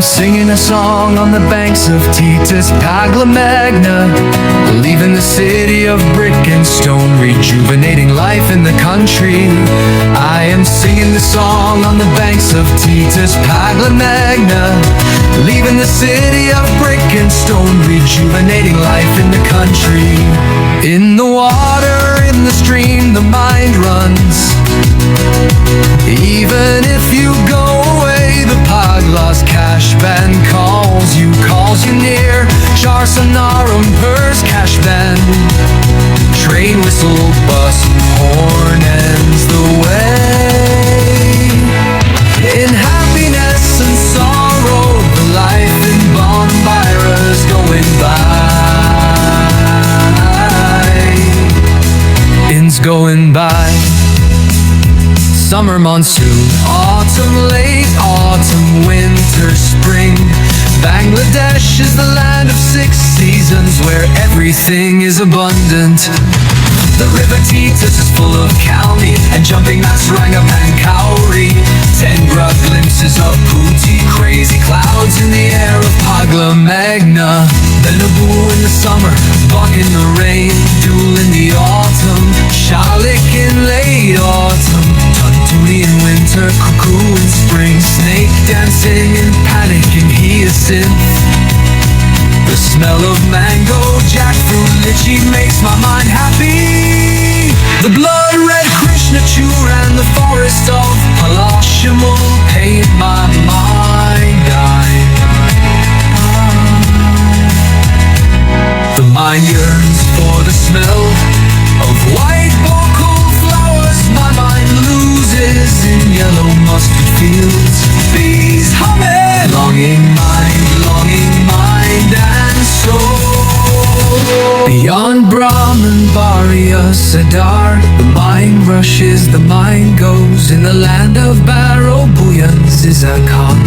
singing a song on the banks of Titus Pagla Magna, leaving the city of brick and stone, rejuvenating life in the country. I am singing the song on the banks of Titus Pagla Magna, leaving the city of brick and stone, rejuvenating life in the country. In the water, in the stream, the mind runs. Even if you go away, the Pagla's cash band calls you near. Charsonarum Pers cash band, train whistle, bus, horn ends the way. In happiness and sorrow, the life in Bombira's going by. In's going by. Summer, monsoon, autumn, late autumn, winter, spring. Bangladesh is the land of 6 seasons, where everything is abundant. The river Titus is full of Kalmi and jumping Masrangapan Kauri. Tengra glimpses of Puti, crazy clouds in the air of Pagla Magna. The Nabu in the summer, Bok in the rain, Dul in the autumn, Shalik in late autumn, Tuntuni in winter, Cuckoo in spring, snake dancing in panic in hyacinth. The smell of mango, jackfruit, lychee makes my mind happy. The blood-red Krishnachur and the forest of Palashimul paint my mind. The mind yearns for the smell of white bokul flowers. My mind loses in yellow mustard fields. Bees humming, longing mind and soul. Beyond Brahman, Barya, Sadar, the mind rushes, the mind goes. In the land of Barrow, Buyan, Zizakon.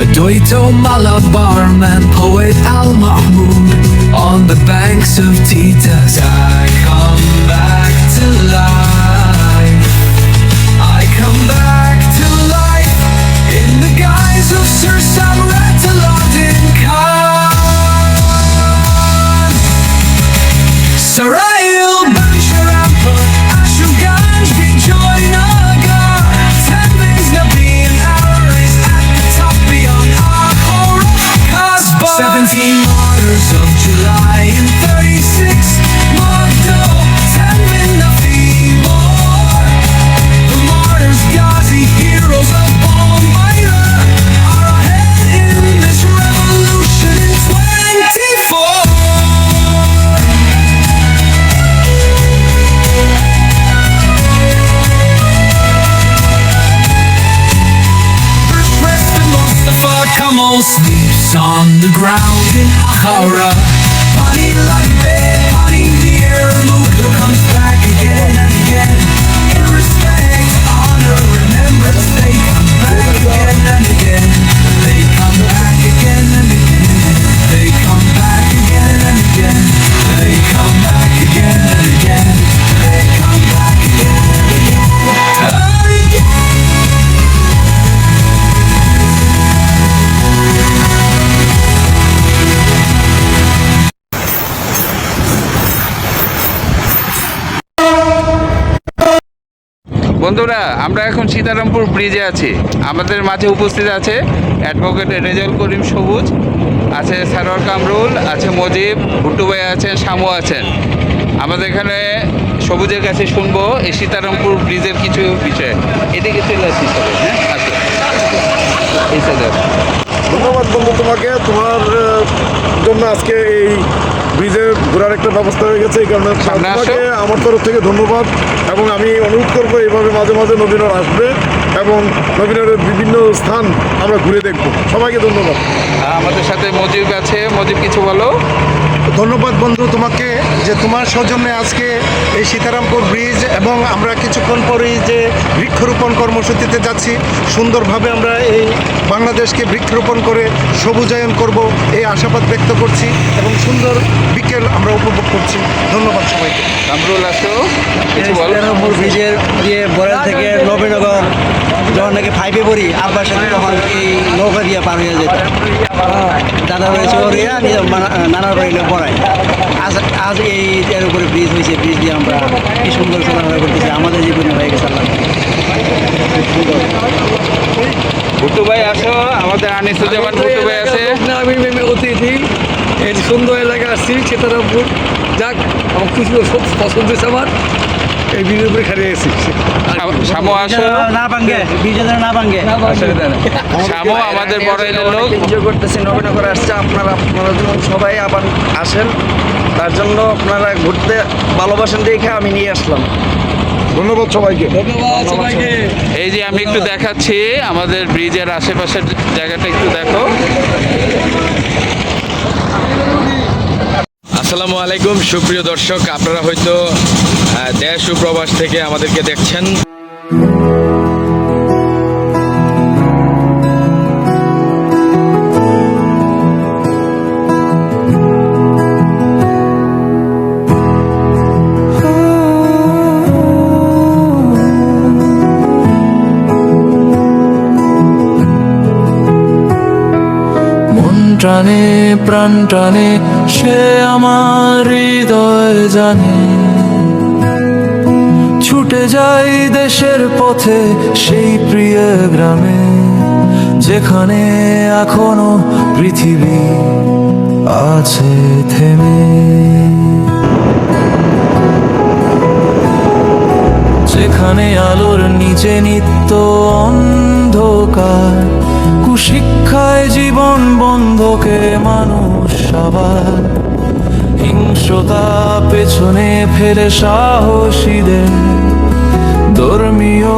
Adoito Malabar man, poet Al-Mahmoud, on the banks of Titus. I come back to life. I come back to life in the guise of Sir Samrataladdin Khan. Sarail Bansharampur, Ashuganj, Bijoy Nagar, 10 things Nabi and Aris at the top beyond Ahora Kasbah. 17 martyrs of July in 36, Magdo, 10 min Nafimor. The martyrs, Ghazi, heroes of Palmyra, are ahead in this revolution in 24. Mustafa Kamal sleeps on the ground in Akhara. Pani Lagbe, Pani Dear, Mughal comes back again and again. In respect, honor, remembrance, they come back again and again. They come back again and again. They come back again and again. They come back again and again. They come back again and again. বন্ধুরা, আমরা এখন সীতারামপুর ব্রিজে আছি। আমাদের মাঝে উপস্থিত আছে advocate Rezaul Karim সবুজ, আছে সারোয়ার কামরুল, আছে মজিব, ভুট্টু ভাই আছেন, শামু আছেন। আমাদের এখানে সবুজের কাছে শুনবো এই সীতারামপুর ব্রিজের কিছু বিষয়। এদিকে চলে আসি সবাই। হ্যাঁ, আচ্ছা, এই সাইডে। ধন্যবাদ বন্ধু তোমাকে, তোমার জন্য আজকে এই ব্রিজে ঘোরার একটা ব্যবস্থা হয়ে গেছে। এই কারণে তোমাকে আমার তরফ থেকে ধন্যবাদ, এবং আমি অনুরোধ করবো এইভাবে মাঝে মাঝে নবীনর আসবে এবং নবীনরের বিভিন্ন স্থান আমরা ঘুরে দেখব। সবাইকে ধন্যবাদ। আমাদের সাথে মজিব আছে, মজিব কিছু বলো। ধন্যবাদ বন্ধু তোমাকে, যে তোমার সৌজন্যে আজকে এই সীতারামপুর ব্রিজ, এবং আমরা কিছুক্ষণ পরেই যে বৃক্ষরোপণ কর্মসূচিতে যাচ্ছি, সুন্দরভাবে আমরা এই বাংলাদেশকে বৃক্ষরোপণ করে সবুজায়ন করব এই আশাবাদ ব্যক্ত করছি, এবং সুন্দর বিকেল আমরা উপভোগ করছি। ধন্যবাদ সবাইকে। কামরুল আসো, কিছু বলো। সীতারামপুর ব্রিজের বরেল থেকে নবীনগর যখন নাকি 5-এ পড়ি আব্বার সাথে তখন এই নৌকা দিয়ে পার হয়ে যেত। দাদার বাড়ি চৌরিয়া নানার বাড়ি পড়ায়। আজ আজ এই এর উপরে ব্রিজ হয়েছে, ব্রিজ দিয়ে আমরা কি সুন্দর চলাফেরা করতেছি, আমাদের জীবনে হয়ে গেছে আল্লাহ। ভুট্টু ভাই আসো, আমাদের আনিসুজ্জামান ভুট্টু ভাই আছে। আমি অতিথি এই সুন্দর এলাকায় আসছি সীতারামপুর। যাক, আমার খুশি সব পছন্দ হয়েছে আমার, এই ব্রিজের উপরে খালি এসেছি। শামু আসো, না ভাঙ্গে, ব্রিজে যেন না ভাঙ্গে। শামু আমাদের বড় এলাকার লোক। এনজয় করতেছি, নবীনগরে আসছে। আপনারা যেমন সবাই আবার আসেন, তার জন্য আপনারা ঘুরতে ভালোবাসেন দেখে আমি নিয়ে আসলাম। ধন্যবাদ সবাইকে। ধন্যবাদ সবাইকে। এই যে আমি একটু দেখাচ্ছি আমাদের ব্রিজের আশেপাশের জায়গাটা একটু দেখো। আসসালামু আলাইকুম সুপ্রিয় দর্শক, আপনারা হয়তো দেশ ও প্রবাস থেকে আমাদেরকে দেখছেন। মন টানে প্রাণ টানে সে আমার হৃদয় জানে, ছুটে যাই দেশের পথে সেই প্রিয় গ্রামে, যেখানে এখনো পৃথিবী আছে থেমে। যেখানে আলোর নিচে নিত্য অন্ধকার, কুশিক্ষায় জীবন বন্ধকে মানুষ আবার, হিংস্রতা পেছনে ফেলে সাহসীদের, ধর্মীয়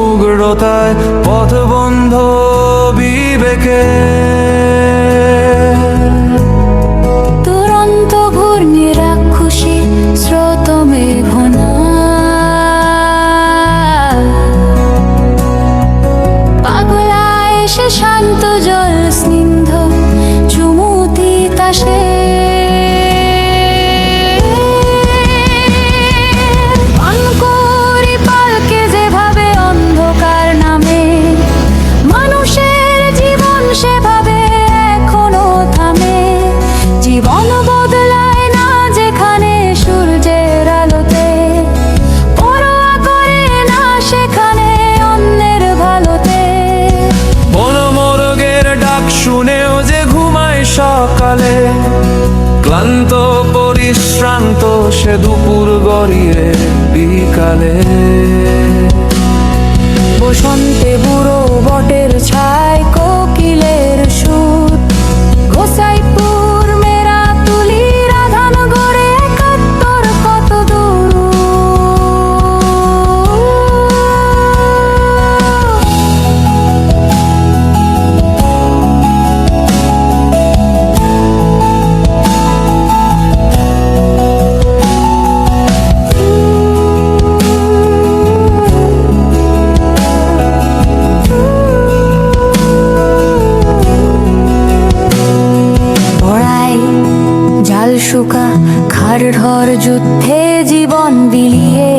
উগ্রতায় পথ বন্ধ বিবেকে। দুরন্ত ঘূর্ণি রাক্ষসী স্রোত মেঘনা, পাগলা এসে শান্ত জল স্নিগ্ধ চুমুতি তাসে। পানকৌড়ি পালকে যেভাবে অন্ধকার নামে, মানুষের জীবন সেভাবে এখনো থামে। জীবন বদলায় না যেখানে সূর্যের আলোতে, পরোয়া করে না সেখানে অন্যের ভালোতে। বনমোরগের ডাক শুনেও যে ঘুমায় সকালে, ক্লান্ত পরিশ্রান্ত সে দুপুর গড়িয়ে বিকালে। বসন্তে বুড়ো বটের ছায় কোকিলের সুর, গোসাইপুর মেরা তুলি রাধান গড়ে একাত্তর কত দূর। ভরাই জাল শুকা খার ঢর যুদ্ধে জীবন বিলিয়ে,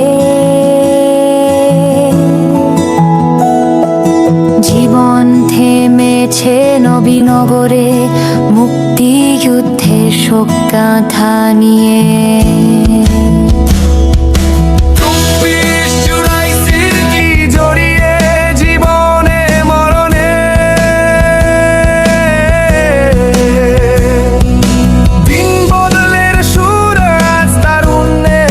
জীবন থেমেছে নবীনগরে মুক্তিযুদ্ধের শোক গাথা নিয়ে। জড়িয়ে জীবনে মরণে, দিন বদলের সুর আজ তারুণ্যে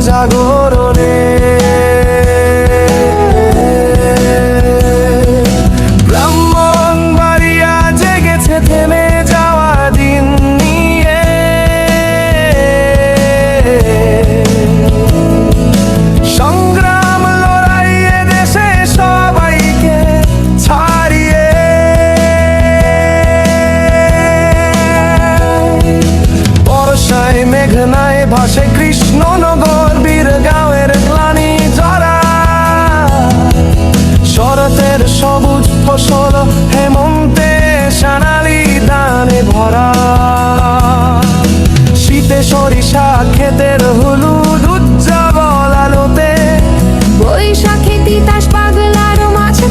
জাগরণে। ব্রাহ্মণবাড়িয়া জেগেছে থেমে যাওয়া দিন নিয়ে, সংগ্রাম লড়াইয়ে দেশে সবাইকে ছাড়িয়ে। বর্ষায় মেঘনায় ভাসে কৃষ্ণনগর বীর গাঁয়ের গ্লানি জরা, শরতের সবুজ ফসল হেমন্তে সোনালি দানে ভরা, শীতে সরিষা ক্ষেতের হলুদ উজ্জ্বল আলোতে। বৈশাখে তিতাস পাগলার মাঝে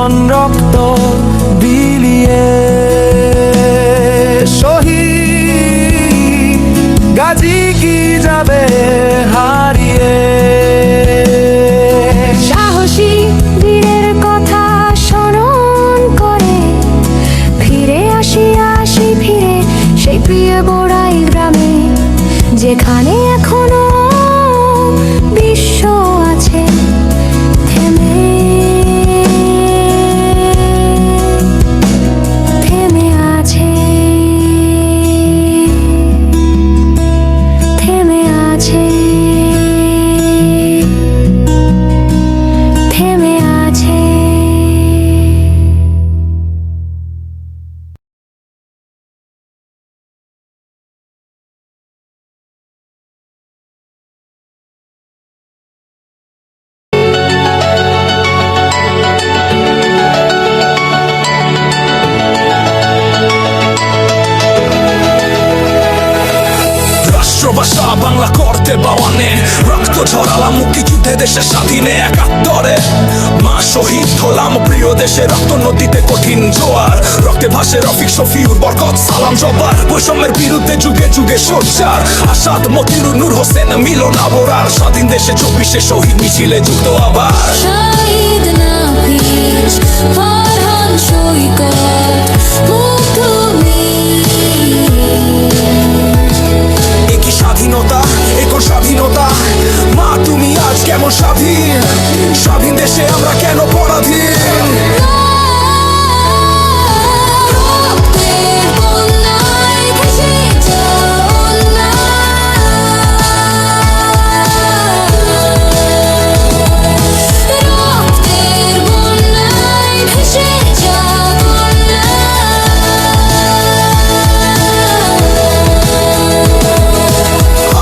জীবন রক্ত বিলিয়ে শহীদ গাজী কি যাবে হারিয়ে। সাহসী বীরের কথা স্মরণ করে ফিরে আসি ফিরে সেই প্রিয় বড়াই গ্রামে, যেখানে এখনো বিশ্ব আছে থেমে থেমে আছে থেমে আছে থেমে আছে। রাষ্ট্রভাষা বাংলা করতে বাওয়ানে, রক্ত ঝরালাম মুক্তিযুদ্ধে দেশের স্বাধীনে 71-এ। মা শহীদ হলাম প্রিয় দেশে, রক্ত নদীতে কঠিন জোয়ার, রক্তে ভাসে রফিক শফিউর বরকত সালাম জব্বার। বৈষম্যের বিরুদ্ধে যুগে যুগে সোচ্চার, আসাদ মতিউর নূর হোসেন মিলন আবরার। স্বাধীন দেশে 24-এ শহীদ মিছিলে যুক্ত আবার। শহীদ নাফিস ফরহান সৈকত মুগ্ধমি। একই স্বাধীনতা একই স্বাধীনতা, মা তুমি আজ কেমন স্বাধীন, স্বাধীন দেশে আমরা কেন পরাধীন। রক্তের বন্যায় ভেসে যাও না, রক্তের বন্যায় ভেসে যাও না।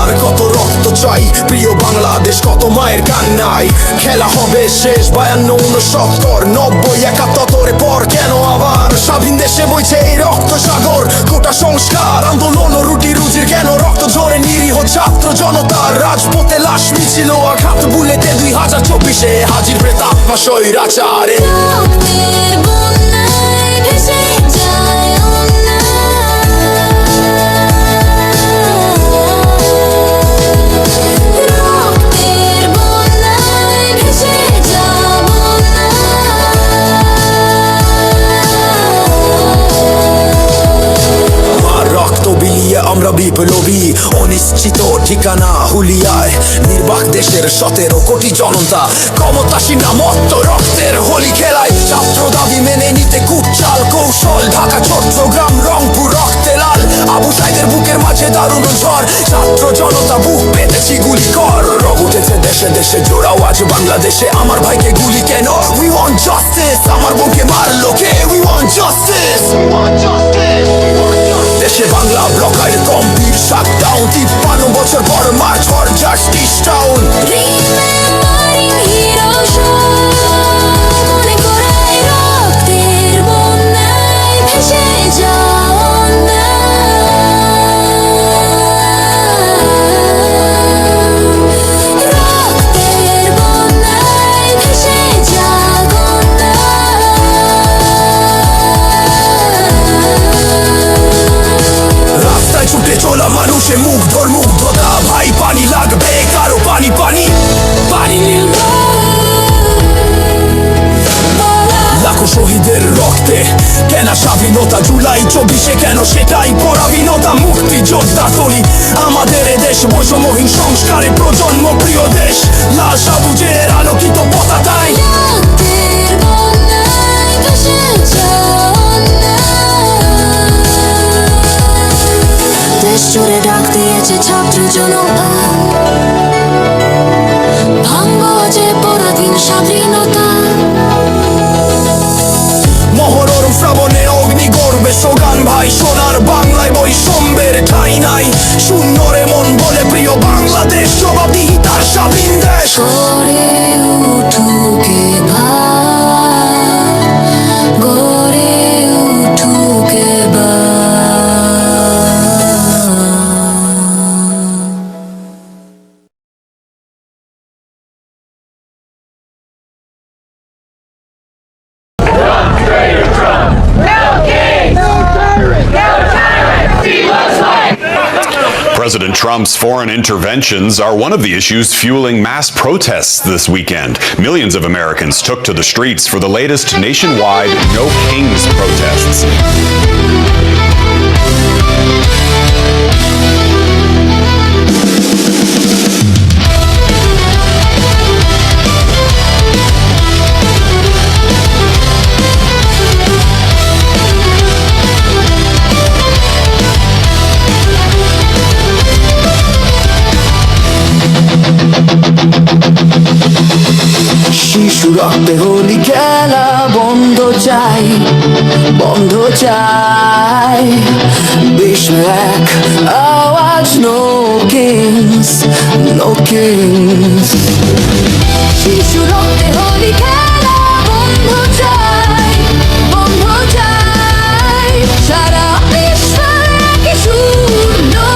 আর কত রক্ত চাই প্রিয় বাংলাদেশ, কত মায়ের কান্নায় খেলা হবে শেষ। 52, 69, 90, 71 পর কেন আবার স্বাধীন দেশে বইছে এই রক্ত সাগর। গোটা সংস্কার আন্দোলন ও রুটি রুজির কেন রক্ত ঝরে নিরীহ ছাত্র জনতার। রাজপথে লাশ মিছিল আঘাত বুলেটে 2024-এ হাজির প্রেতাত্মা স্বৈরাচারে। রক্তের বন্যায় ভেসে যায় না, রক্তের বন্যায় ভেসে যাব না। আর রক্ত বিলিয়ে আমরা বিপ্লবী, অনিশ্চিত ঠিকানা হুলিয়ায়। নির্বাক দেশের 17 কোটি জনতা, ক্ষমতাসীনা মত্ত রক্তের হোলি খেলায়। ছাত্র দাবি মেনে নিতে কুটচাল কৌশল, ঢাকা চট্টগ্রাম রংপুর রক্তে লাল। আবু সাইদের বুকের মাঝে দারুণ ঝড়, ছাত্র জনতা বুক পেতেছি গুলি কর। রব উঠেছে দেশে দেশে জোড়াও আজ বাংলাদেশে, আমার ভাইকে গুলি কেন? We want justice, আমার বোনকে মারলো কে? We want justice, we want justice, we want justice। দেশে বাংলা ব্লকার গম্ভীর শাটডাউন, 53 বছর পর March for justice town. Remembering heroes, মনে করায় রক্তের বন্যায় ভেসে যাও না, রক্তের বন্যায় ভেসে যাও না। রাস্তায় ছুটে চলা মানুষে মুগ্ধতা, ভাই পানি লাগবে কারো পানি পানি পানি নীল। লাখো শহীদের রক্তে কেন স্বাধীনতা, জুলাই 24-এ কেন সেটাই পরাধীনতা। মুক্তিযোদ্ধা তরি আমাদের এদেশ, বৈষম্যহীন সংস্কারে প্রজন্ম প্রিয় দেশ। লাল সবুজের আলোকিত পতাকায় রক্তের বন্যায় ভেসে যাও না, দেশ জুড়ে ডাক দিয়েছে ছাত্র জনতা, ভাঙবো যে পরাধীন স্বাধীনতা। মহরম শ্রাবণে অগ্নি গর্বে সোগান ভাই, সোনার বাংলায় বৈষম্যের ঠাঁই নাই। শূন্য রে মন বলে প্রিয় বাংলাদেশ, জবাবদিহিতার স্বাধীন দেশ। গড়ে উঠুক এবার, গড়ে উঠুক এবার। President Trump's foreign interventions are one of the issues fueling mass protests this weekend. Millions of Americans took to the streets for the latest nationwide No Kings protests. শিশু রক্তে হোলি খেলা বন্ধ চাই, বন্ধ চাই। বিশ্ব এক আওয়াজ, নো কিংস, নো কিংস। শিশু রক্তে হোলি খেলা বন্ধ চাই, বন্ধ চাই। সারা বিশ্ব একই সুর, নো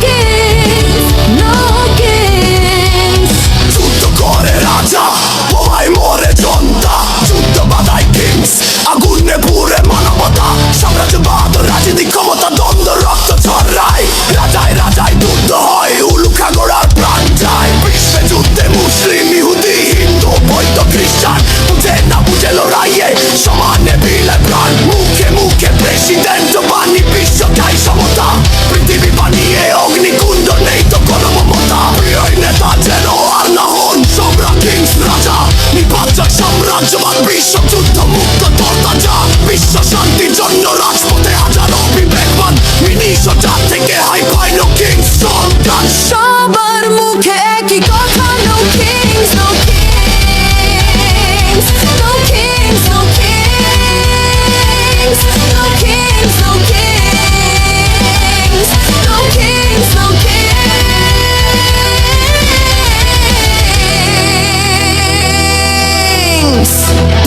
কিংস, নো কিংস। যুদ্ধ করে রাজা, পোহায় মরে জনতা, যুদ্ধ বাধায় কিংস, আগুনে পুড়ে মানবতা। সাম্রাজ্যবাদ রাজনীতি ক্ষমতা দ্বন্দ্ব রক্ত ঝরায়, রাজায় রাজায় যুদ্ধ হয়, উলুখা গোড়ার প্রাণ যায়। বিশ্বে যুদ্ধে মুসলিম, ইহুদি, হিন্দু, বৌদ্ধ, খ্রিস্টান, বুঝে না বুঝে লড়াইয়ে সমানে বিলে প্রাণ। মুখে মুখে প্রেসিডেন্ট বাণী, বিশ্ব চাই সমতা। পৃথিবী বানিয়ে অগ্নিকুণ্ড, নেই তো কোনো মমতা। প্রিয় নেতা যেন আর না হন সম্রাট কিংস রাজা। নির্বাচক সাম্রাজ্যবাদ, বিশ্ব যুদ্ধ মুক্ত তর্তা যা। বিশ্ব শান্তির জন্য রাজপথে হাজারো বিবেকবান, মিনিশোটার থেকে হাই ফাই নো কিংস সন্তান। সবার মুখে একই কথা, no kings, no kings, no kings, no kings, no kings, no kings, no kings, no kings.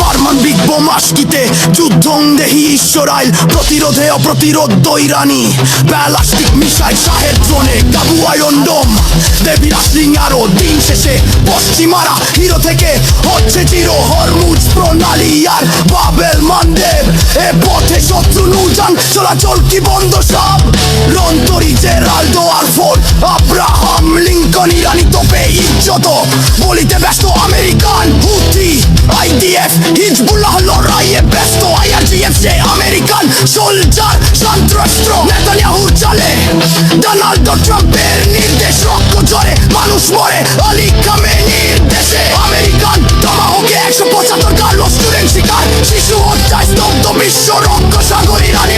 পারমাণবিক বোমাস্কিতে যুদ্ধংদেহী ঈশ্বরাইল, প্রতিরোধে অপ্রতিরোধ দৈরানি। ব্যালাস্টিক মিসাইল শাহের ড্রোনে কাবু আয়ন ডোম। দেবীরা সিঙ্গারো দিন শেষে পশ্চিমারা হিরো থেকে হচ্ছে জিরো। হরমুজ প্রণালী আর বাবেল মানদেব, এ পথে শত্রু নৌযান চলাচল কি বন্ধ সব। রন্তরি জেরাল্ডো আর ফোর্ড, আব্রাহাম লিঙ্কন, ইরানি তোপে ইজ্জত। বলিতে ব্যস্ত আমেরিকান হুথি, আইডিএফ, হিজবুল্লাহ লড়াইয়ে ব্যস্ত। আইআরজিএফ যে আমেরিকান সোলজার, সন্ত্রাস্ত্র নেতানিয়াহুর চালে। ডোনাল্ড ট্রাম্পের নির্দেশ, রক্ত ঝরে মানুষ মরে আলী খামেনির দেশে। আমেরিকান টমাহকে 175 কার্লোস টুরেন শিকার, শিশু হত্যায় স্তব্ধ বিশ্ব রক্ত সাগর। ইরান